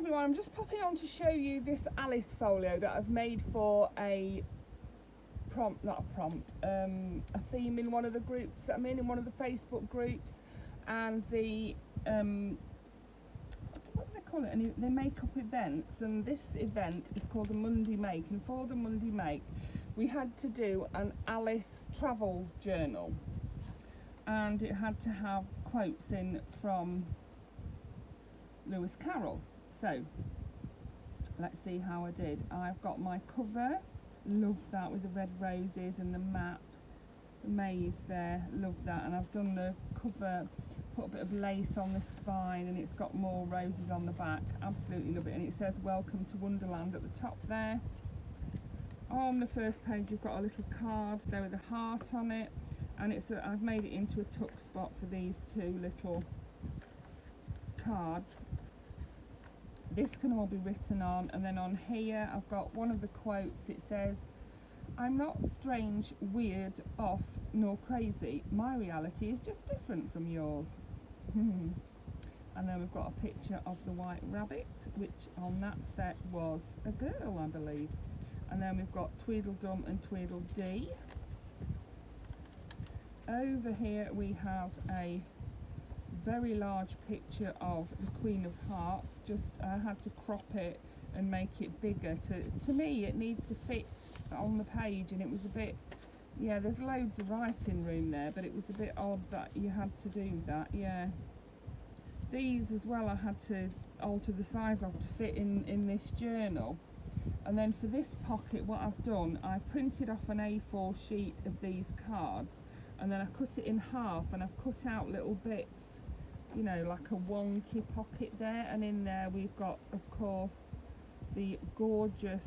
everyone, I'm just popping on to show you this Alice folio that I've made for a a theme in one of the groups that I'm in one of the Facebook groups, and the what do they call it? And they make up events, and this event is called a Monday Make, and for the Monday Make we had to do an Alice travel journal, and it had to have quotes in from Lewis Carroll. So let's see how I did. I've got my cover, love that, with the red roses and the map, the maze there, love that. And I've done the cover, put a bit of lace on the spine, and it's got more roses on the back, absolutely love it. And it says welcome to Wonderland at the top there. On the first page you've got a little card there with a heart on it, and I've made it into a tuck spot for these two little cards. This can all be written on, and then on here I've got one of the quotes. It says, "I'm not strange, weird, off, nor crazy. My reality is just different from yours." And then we've got a picture of the White Rabbit, which on that set was a girl, I believe. And then we've got Tweedledum and Tweedledee. Over here we have a very large picture of the Queen of Hearts. Just I had to crop it and make it bigger. To me it needs to fit on the page, and it was a bit, yeah, there's loads of writing room there, but it was a bit odd that you had to do that. Yeah, these as well I had to alter the size of to fit in this journal. And then for this pocket, what I've done, I printed off an A4 sheet of these cards, and then I cut it in half, and I've cut out little bits, you know, like a wonky pocket there. And in there we've got, of course, the gorgeous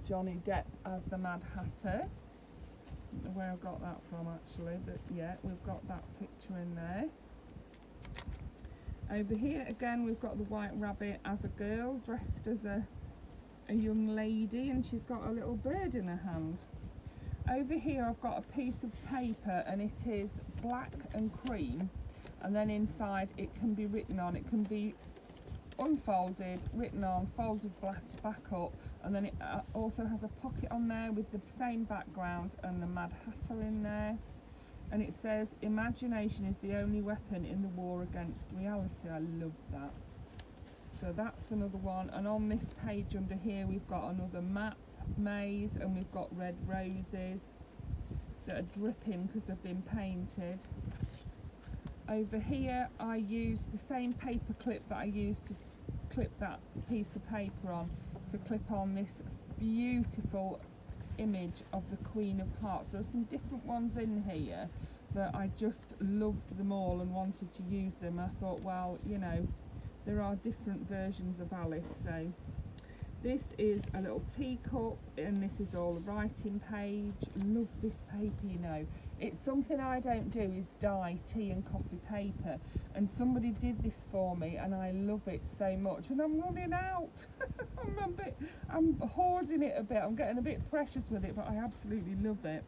Johnny Depp as the Mad Hatter. I don't know where I got that from actually, but yeah, we've got that picture in there. Over here again we've got the White Rabbit as a girl, dressed as a young lady, and she's got a little bird in her hand. Over here I've got a piece of paper, and it is black and cream, and then inside it can be written on. It can be unfolded, written on, folded back up, and then it also has a pocket on there with the same background and the Mad Hatter in there. And it says, "Imagination is the only weapon in the war against reality." I love that. So that's another one. And on this page under here we've got another map maze, and we've got red roses that are dripping because they've been painted. Over here I used the same paper clip that I used to clip that piece of paper on, to clip on this beautiful image of the Queen of Hearts. There are some different ones in here, but I just loved them all and wanted to use them. I thought, well, you know, there are different versions of Alice. So this is a little teacup, and this is all the writing page. Love this paper, you know. It's something I don't do, is dye tea and coffee paper, and somebody did this for me and I love it so much, and I'm running out. I'm hoarding it a bit, I'm getting a bit precious with it, but I absolutely love it.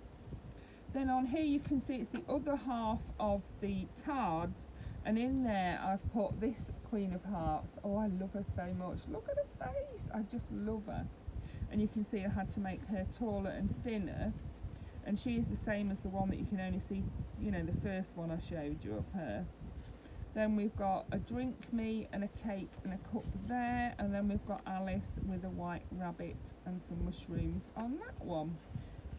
Then on here you can see it's the other half of the cards, and in there I've put this Queen of Hearts. Oh, I love her so much. Look at her face, I just love her. And you can see I had to make her taller and thinner, and she is the same as the one that you can only see, you know, the first one I showed you of her. Then we've got a drink me and a cake and a cup there, and then we've got Alice with a White Rabbit and some mushrooms on that one.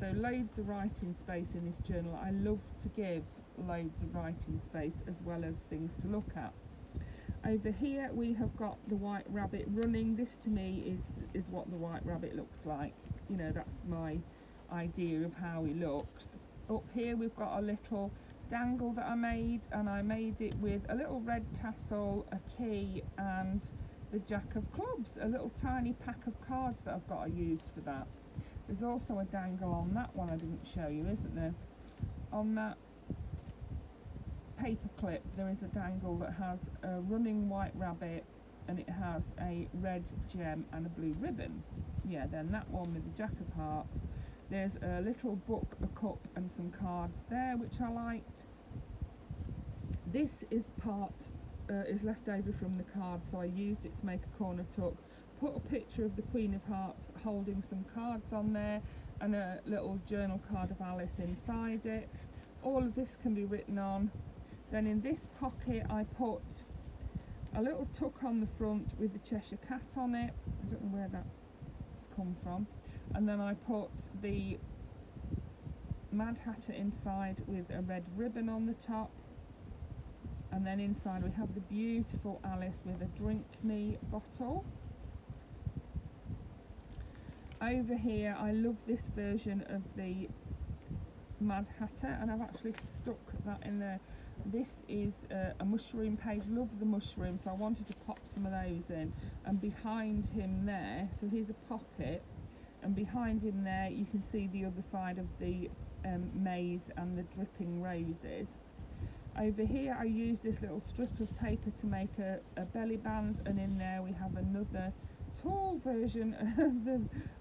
So loads of writing space in this journal. I love to give loads of writing space as well as things to look at. Over here we have got the White Rabbit running. This to me is what the White Rabbit looks like. You know, that's my idea of how he looks. Up here we've got a little dangle that I made, and I made it with a little red tassel, a key, and the Jack of Clubs, a little tiny pack of cards that I've got used for that. There's also a dangle on that one I didn't show you, isn't there? On that paper clip there is a dangle that has a running White Rabbit, and it has a red gem and a blue ribbon. Yeah, then that one with the Jack of Hearts. There's a little book, a cup, and some cards there which I liked. This is part is left over from the card, so I used it to make a corner tuck. Put a picture of the Queen of Hearts holding some cards on there and a little journal card of Alice inside it. All of this can be written on. Then in this pocket I put a little tuck on the front with the Cheshire Cat on it. I don't know where that's come from. And then I put the Mad Hatter inside with a red ribbon on the top. And then inside we have the beautiful Alice with a drink me bottle. Over here I love this version of the Mad Hatter, and I've actually stuck that in there. This is a mushroom page. Love the mushroom, so I wanted to pop some of those in. And behind him there, so here's a pocket, and behind him there you can see the other side of the maze and the dripping roses. Over here I used this little strip of paper to make a belly band, and in there we have another tall version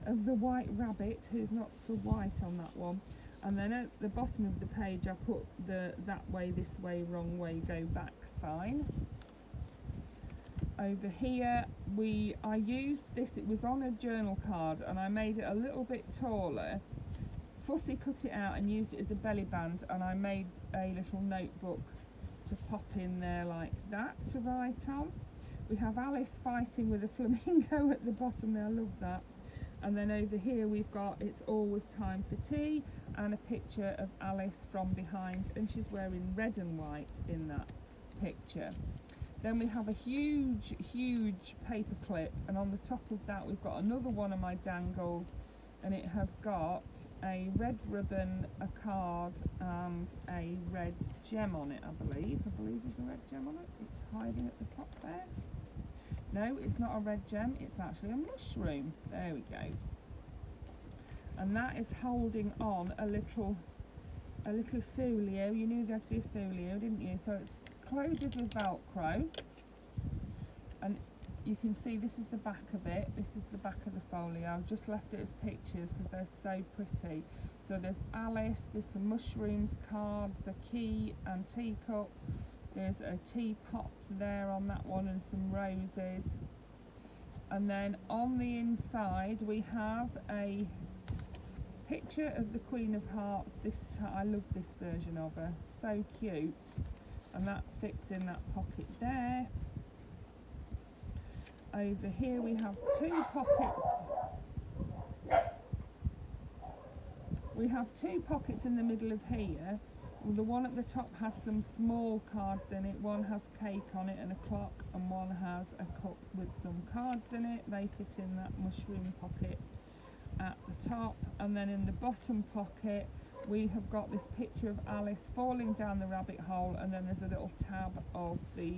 of the white rabbit, who's not so white on that one. And then at the bottom of the page I put the that way, this way, wrong way, go back sign. Over here I used this, it was on a journal card, and I made it a little bit taller. Fussy cut it out and used it as a belly band, and I made a little notebook to pop in there like that to write on. We have Alice fighting with a flamingo at the bottom there, I love that. And then over here we've got It's Always Time for Tea, and a picture of Alice from behind, and she's wearing red and white in that picture. Then we have a huge paper clip, and on the top of that we've got another one of my dangles, and it has got a red ribbon, a card, and a red gem on it, I believe there's a red gem on it. It's hiding at the top there. No, it's not a red gem, it's actually a mushroom. There we go. And that is holding on a little folio. You knew there had to be a folio, didn't you? So it closes with Velcro, and you can see this is the back of it. This is the back of the folio. I've just left it as pictures because they're so pretty. So there's Alice, there's some mushrooms, cards, a key and teacup. There's a teapot there on that one, and some roses. And then on the inside we have a picture of the Queen of Hearts. I love this version of her, so cute. And that fits in that pocket there. Over here we have two pockets. We have two pockets in the middle of here. The one at the top has some small cards in it. One has cake on it and a clock, and one has a cup with some cards in it. They fit in that mushroom pocket at the top. And then in the bottom pocket we have got this picture of Alice falling down the rabbit hole, and then there's a little tab of the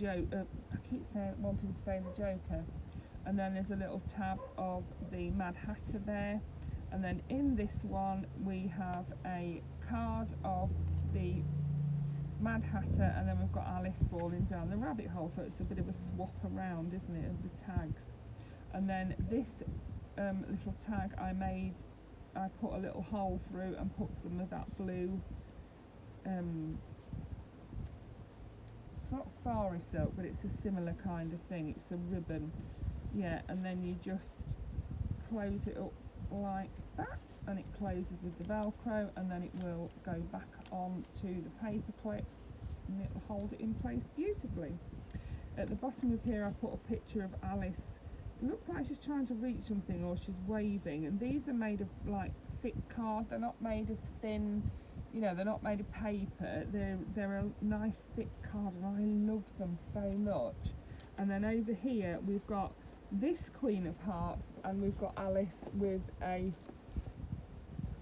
I keep wanting to say the Joker, and then there's a little tab of the Mad Hatter there. And then in this one we have a card of the Mad Hatter, and then we've got Alice falling down the rabbit hole, so it's a bit of a swap around, isn't it, of the tags. And then this little tag I put a little hole through and put some of that blue, it's not sari silk, but it's a similar kind of thing, it's a ribbon, yeah. And then you just close it up like that, and it closes with the Velcro, and then it will go back on to the paper clip, and it will hold it in place beautifully. At the bottom of here I put a picture of Alice. It looks like she's trying to reach something, or she's waving, and these are made of like thick card. They're not made of thin, you know, they're not made of paper. They're a nice thick card, and I love them so much. And then over here we've got this Queen of Hearts, and we've got Alice with a,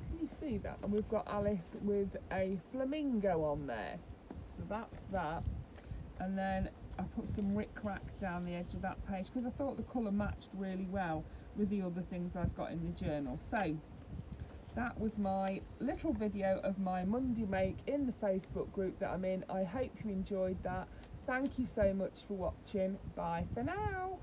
can you see that? And we've got Alice with a flamingo on there. So that's that. And then I put some ric-rac down the edge of that page because I thought the colour matched really well with the other things I've got in the journal. So that was my little video of my Monday make in the Facebook group that I'm in. I hope you enjoyed that. Thank you so much for watching. Bye for now.